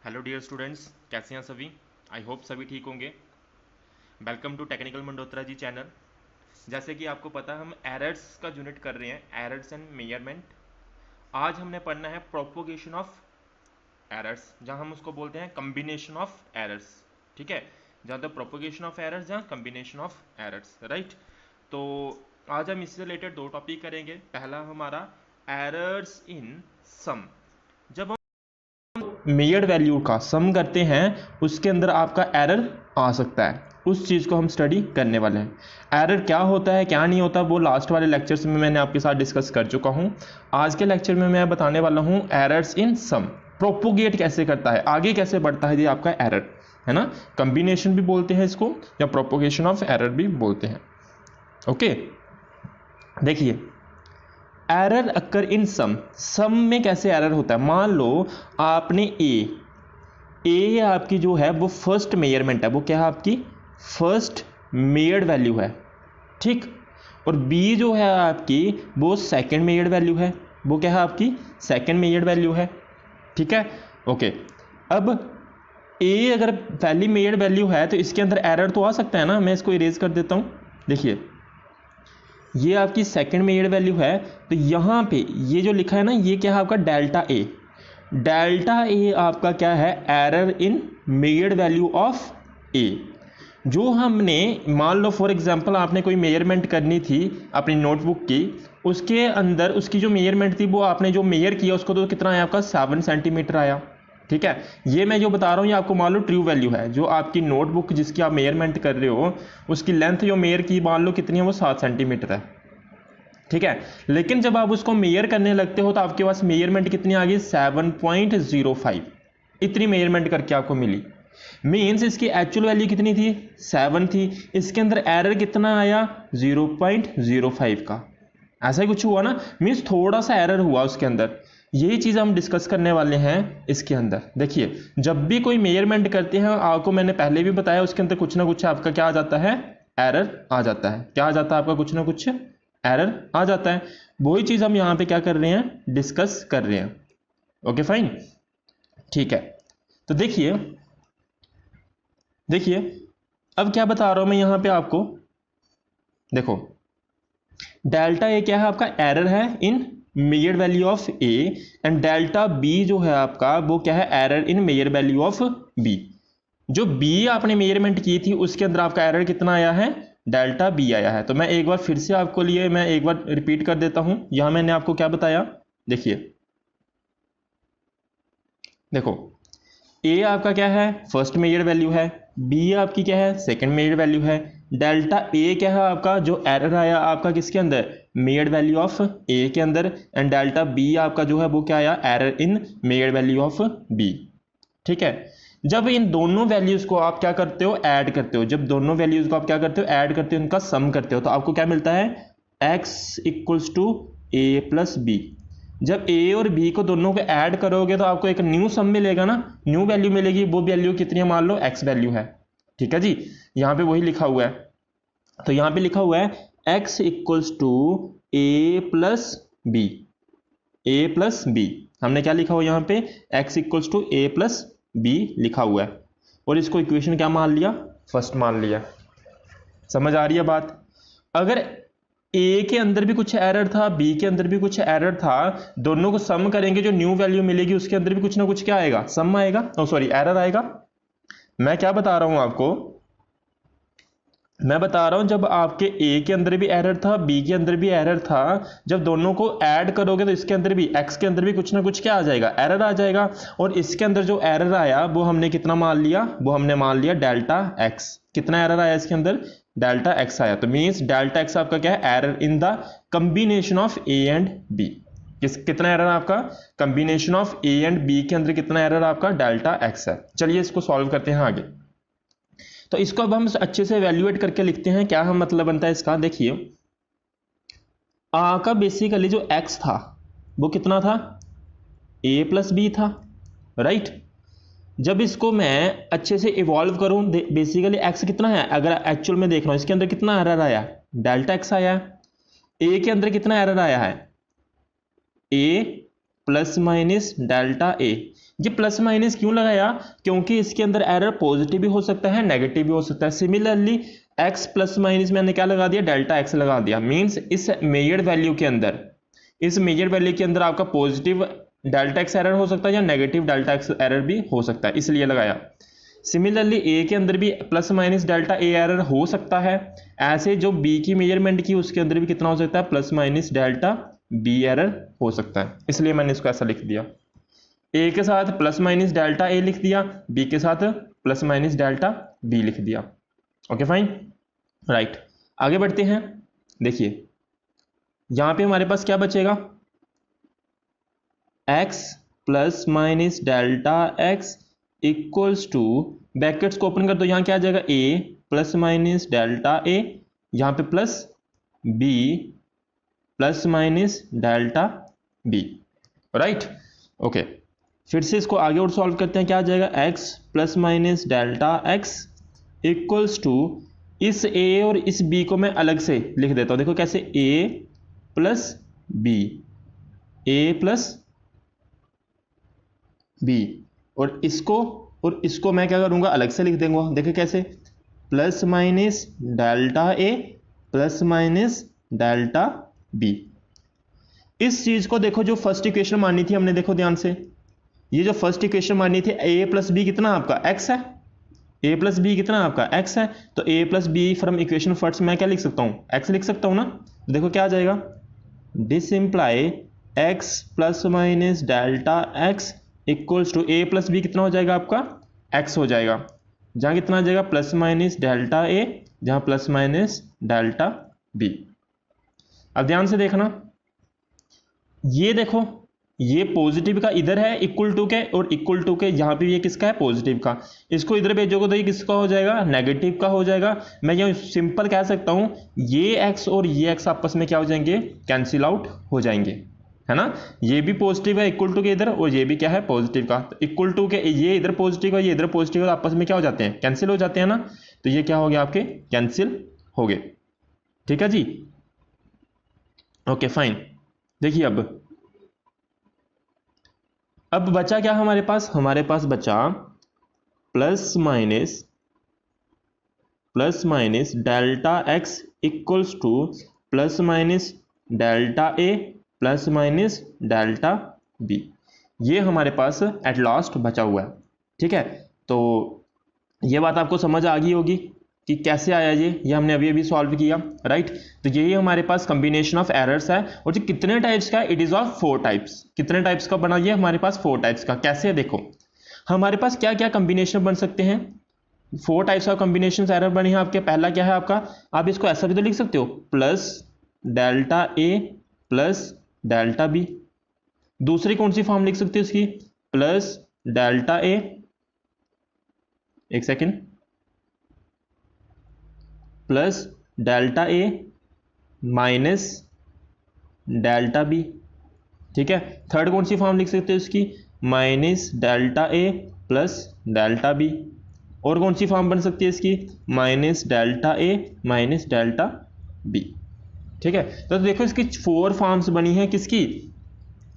Hello dear students, कैसे हैं सभी। आई होप सभी ठीक होंगे। Welcome to technical Mandotra ji channel. जैसे कि आपको पता है हम एरर्स का यूनिट कर रहे हैं, एरर्स एंड मेजरमेंट। आज हमने पढ़ना है प्रोपोगेशन ऑफ एरर्स, जहां हम उसको बोलते हैं कम्बिनेशन ऑफ एरर्स। ठीक है, जहाँ तक प्रोपोगेशन ऑफ एरर्स, जहाँ कम्बिनेशन ऑफ एरर्स, राइट। तो आज हम इससे रिलेटेड दो टॉपिक करेंगे। पहला हमारा एरर्स इन सम। जब मेजर्ड वैल्यू का सम करते हैं उसके अंदर आपका एरर आ सकता है, उस चीज़ को हम स्टडी करने वाले हैं। एरर क्या होता है क्या नहीं होता वो लास्ट वाले लेक्चर्स में मैंने आपके साथ डिस्कस कर चुका हूं। आज के लेक्चर में मैं बताने वाला हूं एरर्स इन सम, प्रोपोगेट कैसे करता है, आगे कैसे बढ़ता है ये आपका एरर, है ना। कंबिनेशन भी बोलते हैं इसको या प्रोपोगेशन ऑफ एरर भी बोलते हैं। ओके, देखिए एरर अक्कर इन सम में कैसे एरर होता है। मान लो आपने ए आपकी जो है वो फर्स्ट मेजरमेंट है, वो क्या है आपकी फर्स्ट मेजर्ड वैल्यू है, ठीक। और बी जो है आपकी वो सेकंड मेजर्ड वैल्यू है, वो क्या है आपकी सेकंड मेजर्ड वैल्यू है, ठीक है। ओके, अब ए अगर पहली मेजर्ड वैल्यू है तो इसके अंदर एरर तो आ सकता है ना। मैं इसको इरेज कर देता हूं। देखिए ये आपकी सेकंड मेजर्ड वैल्यू है, तो यहाँ पे ये जो लिखा है ना ये क्या है आपका डेल्टा ए। डेल्टा ए आपका क्या है error in measured value of a. जो हमने मान लो फॉर एग्जांपल आपने कोई मेजरमेंट करनी थी अपनी नोटबुक की, उसके अंदर उसकी जो मेजरमेंट थी वो आपने जो मेजर किया उसको तो कितना आया आपका 7 सेंटीमीटर आया, ठीक है। ये मैं जो बता रहा हूँ ये आपको मान लो ट्रू वैल्यू है। जो आपकी नोटबुक जिसकी आप मेजरमेंट कर रहे हो उसकी लेंथ जो मेजर की मान लो कितनी है वो 7 सेंटीमीटर है, ठीक है। लेकिन जब आप उसको मेजर करने लगते हो तो आपके पास मेजरमेंट कितनी आ गई 7.05, इतनी मेजरमेंट करके आपको मिली। मीन्स इसकी एक्चुअल वैल्यू कितनी थी 7 थी, इसके अंदर एरर कितना आया 0.05 का। ऐसा ही कुछ हुआ ना, मीन्स थोड़ा सा एरर हुआ उसके अंदर। यही चीज हम डिस्कस करने वाले हैं इसके अंदर। देखिए जब भी कोई मेजरमेंट करते हैं आपको मैंने पहले भी बताया उसके अंदर कुछ ना कुछ आपका क्या आ जाता है एरर आ जाता है। क्या आ जाता है आपका कुछ ना कुछ एरर आ जाता है। वही चीज हम यहां पे क्या कर रहे हैं डिस्कस कर रहे हैं। ओके फाइन, ठीक है। तो देखिए देखिए अब क्या बता रहा हूं मैं यहां पे आपको। देखो डेल्टा ए क्या है आपका एरर है in measured value of A, and delta b जो है आपका वो क्या है error in measured value of b. जो बी आपने मेजरमेंट की थी उसके अंदर आपका एरर कितना आया है डेल्टा बी आया है। तो मैं एक बार फिर से आपको लिए मैं एक बार रिपीट कर देता हूं। यहां मैंने आपको क्या बताया, देखिए देखो ए आपका क्या है फर्स्ट मेजर वैल्यू है, बी आपकी क्या है सेकंड मेजर वैल्यू है, डेल्टा ए क्या है आपका जो एरर आया आपका किसके अंदर मेजर वैल्यू ऑफ ए के अंदर, एंड डेल्टा बी आपका जो है वो क्या आया error in measure value of B, ठीक है। जब इन दोनों वैल्यूज को आप क्या करते हो ऐड करते हो, जब दोनों वैल्यूज को आप क्या करते हो ऐड करते हो उनका सम करते हो तो आपको क्या मिलता है x equals to A plus B. जब a और b को दोनों को ऐड करोगे तो आपको एक न्यू सम मिलेगा ना, न्यू वैल्यू मिलेगी। वो वैल्यू कितनी है मान लो x वैल्यू है, ठीक है जी। यहां पे वही लिखा हुआ है, तो यहां पे लिखा हुआ है x equals to A plus B, A plus B. हमने क्या लिखा हुआ यहां पे x equals to A plus B लिखा हुआ है, और इसको इक्वेशन क्या मान लिया फर्स्ट मान लिया। समझ आ रही है बात। अगर ए के अंदर भी कुछ एरर था बी के अंदर भी कुछ एरर था, दोनों को सम करेंगे जो न्यू वैल्यू मिलेगी उसके अंदर भी कुछ ना कुछ क्या आएगा सम आएगा, ओ सॉरी एरर आएगा। मैं क्या बता रहा हूं आपको, मैं बता रहा हूं जब आपके ए के अंदर भी एरर था बी के अंदर भी एरर था, जब दोनों को ऐड करोगे तो इसके अंदर भी एक्स के अंदर भी कुछ ना कुछ क्या आ जाएगा एरर आ जाएगा। और इसके अंदर जो एरर आया वो हमने कितना मान लिया, वो हमने मान लिया डेल्टा एक्स। कितना एरर आया इसके अंदर डेल्टा एक्स आया। तो मीन्स डेल्टा एक्स आपका क्या है error in the combination of A and B. कितना एरर आपका combination of A and B के अंदर कितना एरर आपका डेल्टा एक्स है। चलिए इसको सॉल्व करते हैं आगे। तो इसको अब हम अच्छे से एवेल्युएट करके लिखते हैं, क्या हम मतलब बनता है इसका। देखिए आ का बेसिकली जो x था वो कितना था a प्लस बी था, राइट। जब इसको मैं अच्छे से इवॉल्व करूं बेसिकली x कितना है, अगर एक्चुअल में देख रहा हूं इसके अंदर कितना एरर आया डेल्टा x आया है। a के अंदर कितना एरर आया है a प्लस माइनस डेल्टा ए। ये प्लस माइनस क्यों लगाया? क्योंकि इसके अंदर एरर पॉजिटिव भी हो सकता है, नेगेटिव भी हो सकता है। सिमिलरली एक्स प्लस माइनस मैंने क्या लगा दिया? डेल्टा एक्स लगा दिया। मीन्स इस मेजर्ड वैल्यू के अंदर, इस मेजर वैल्यू के अंदर आपका पॉजिटिव डेल्टा एक्स एरर हो सकता है या नेगेटिव डेल्टा एक्स एरर भी हो सकता है, इसलिए लगाया। सिमिलरली ए के अंदर भी प्लस माइनस डेल्टा ए एरर हो सकता है। ऐसे जो बी की मेजरमेंट की उसके अंदर भी कितना हो सकता है? Plus minus delta B error हो सकता है, इसलिए मैंने इसको ऐसा लिख दिया। ए के साथ प्लस माइनस डेल्टा ए लिख दिया, बी के साथ प्लस माइनस डेल्टा बी लिख दिया। Okay fine, right. आगे बढ़ते हैं। देखिए यहां पे हमारे पास क्या बचेगा? x plus minus delta x equals to, brackets को ओपन कर दो, यहां क्या आ जाएगा? a plus minus delta a, यहां पे plus b plus minus delta b, right. Okay, फिर से इसको आगे और सॉल्व करते हैं। क्या आ जाएगा? x plus minus delta x equals to, इस a और इस b को मैं अलग से लिख देता हूं। देखो कैसे? a plus b, a plus b, और इसको मैं क्या करूंगा? अलग से लिख देंगे। देखो कैसे? Plus minus delta a plus minus delta b। इस चीज को देखो, जो फर्स्ट इक्वेशन मानी थी हमने, देखो ध्यान से, ये जो फर्स्ट इक्वेशन मानी थी a प्लस बी कितना आपका? x है। a प्लस बी कितना आपका? x है। तो a plus B from equation first मैं क्या लिख सकता हूं? x लिख सकता हूं ना। तो देखो क्या आ जाएगा? This imply x plus minus delta x equals to, a plus B कितना हो जाएगा आपका? x हो जाएगा। जहां कितना आ जाएगा? प्लस माइनस डेल्टा a, जहां प्लस माइनस डेल्टा b। अब ध्यान से देखना, ये देखो, ये पॉजिटिव का इधर है इक्वल टू के, और इक्वल टू के यहां पे ये किसका है? पॉजिटिव का। इसको इधर भेजोगे तो ये किसका हो जाएगा? नेगेटिव का हो जाएगा। मैं ये सिंपल कह सकता हूं, ये x और ये x आपस में क्या हो जाएंगे? कैंसिल आउट हो जाएंगे, है ना। ये भी पॉजिटिव है इक्वल टू के इधर, और ये भी क्या है? पॉजिटिव का। तो इक्वल टू के ये इधर पॉजिटिव है, ये इधर पॉजिटिव है, आपस में क्या हो जाते हैं? कैंसिल हो जाते हैं ना। तो ये क्या हो गया? आपके कैंसिल हो गए। ठीक है जी, ओके फाइन। देखिए अब बचा क्या हमारे पास? हमारे पास बचा plus minus delta x equals to plus minus delta a plus minus delta b. ये हमारे पास एट लास्ट बचा हुआ है। ठीक है, तो ये बात आपको समझ आ गई होगी कि कैसे आया ये हमने अभी अभी सॉल्व किया, राइट। तो यही हमारे पास कॉम्बिनेशन ऑफ एरर्स है, और जो कितने टाइप्स का? It is of 4 types. कितने टाइप्स का बना? ये हमारे पास 4 टाइप्स का। कैसे है देखो, हमारे पास क्या क्या कॉम्बिनेशन बन सकते हैं? 4 टाइप्स ऑफ कॉम्बिनेशन एरर बने हैं आपके। पहला क्या है आपका? आप इसको ऐसा भी तो लिख सकते हो, plus delta a plus delta B. दूसरी कौन सी फॉर्म लिख सकते हो इसकी? प्लस डेल्टा ए, एक second, plus delta A minus delta B. ठीक है, थर्ड कौन सी फॉर्म लिख सकते हो इसकी? Minus delta a plus delta B. और कौन सी फॉर्म बन सकती है इसकी? माइनस डेल्टा ए माइनस डेल्टा बी। ठीक है, तो देखो इसकी 4 फॉर्म्स बनी है। किसकी?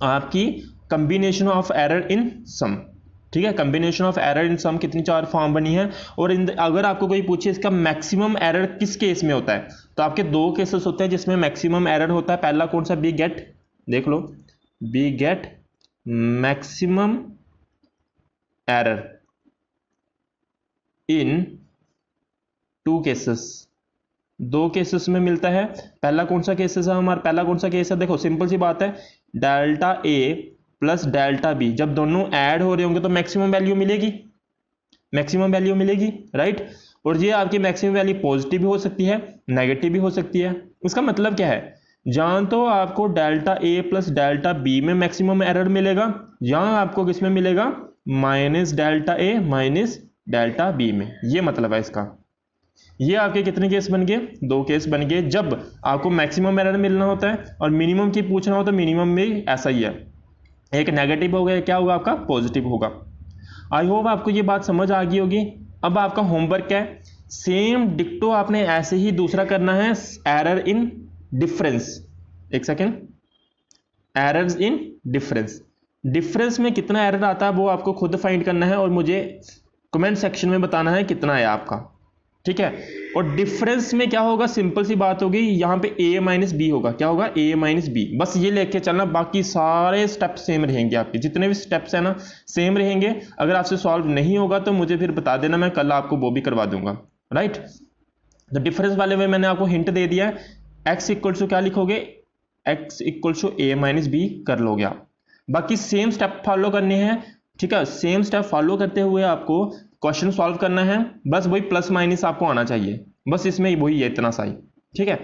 आपकी कॉम्बिनेशन ऑफ एरर इन सम। ठीक है, कॉम्बिनेशन ऑफ एरर इन सम कितनी 4 फॉर्म बनी है। और अगर आपको कोई पूछे इसका मैक्सिमम एरर किस केस में होता है, तो आपके 2 केसेस होते हैं जिसमें मैक्सिमम एरर होता है। पहला कौन सा? बी गेट, देख लो, we get maximum error in 2 cases. 2 cases में मिलता है। पहला कौन सा केसेस है हमारा? पहला कौन सा केस है? देखो सिंपल सी बात है, delta a plus delta B जब दोनों ऐड हो रहे होंगे तो मैक्सिमम वैल्यू मिलेगी, मैक्सिमम वैल्यू मिलेगी, राइट। और ये आपकी मैक्सिमम वैल्यू पॉजिटिव भी हो सकती है, नेगेटिव भी हो सकती है। इसका मतलब क्या है? जहां तो आपको delta a plus delta B में मैक्सिमम एरर मिलेगा, यहां आपको किसमें मिलेगा? माइनस डेल्टा ए माइनस डेल्टा बी में। ये मतलब है इसका। ये आपके कितने केस बन गए? 2 केस बन गए। जब आपको मैक्सिमम एरर मिलना होता है और मिनिमम की पूछना हो तो मिनिमम में ऐसा ही है, एक नेगेटिव हो गया, क्या होगा आपका? पॉजिटिव होगा। आई होप आपको ये बात समझ आ गई होगी। अब आपका होमवर्क क्या है? सेम डिक्टो आपने ऐसे ही दूसरा करना है, एरर इन डिफरेंस। एक second, errors in difference. Difference में कितना एरर आता है वो आपको खुद फाइंड करना है और मुझे कमेंट सेक्शन में बताना है कितना है आपका, ठीक है। और डिफरेंस में क्या होगा, सिंपल सी बात होगी, यहाँ पे a माइनस बी होगा, क्या होगा, a माइनस बी, बस ये लेके चलना, बाकी सारे स्टेप सेम रहेंगे, आपके जितने भी स्टेप्स है ना सेम रहेंगे। अगर आपसे सॉल्व नहीं होगा तो मुझे फिर बता देना, मैं कल आपको वो भी करवा दूंगा, राइट। तो डिफरेंस वाले में मैंने आपको हिंट दे दिया है, x इक्वल टू क्या लिखोगे, x equal to a minus B कर लोगे आप। बाकी सेम स्टेप फॉलो करने हैं, ठीक है, सेम स्टेप फॉलो करते हुए आपको क्वेश्चन सॉल्व करना है, बस वही प्लस माइनस आपको आना चाहिए, बस इसमें वही है, इतना सा ही, ठीक है।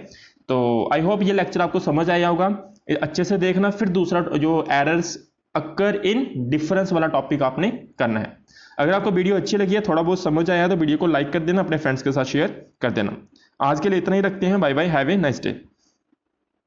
तो आई होप ये लेक्चर आपको समझ आया होगा, अच्छे से देखना। फिर दूसरा जो एरर्स अकर इन डिफरेंस वाला टॉपिक आपने करना है। अगर आपको वीडियो अच्छी लगी है, थोड़ा बहुत समझ आया तो वीडियो को लाइक कर देना, अपने फ्रेंड्स के साथ शेयर कर देना। आज के लिए इतना ही रखते हैं, bye bye, have a nice day.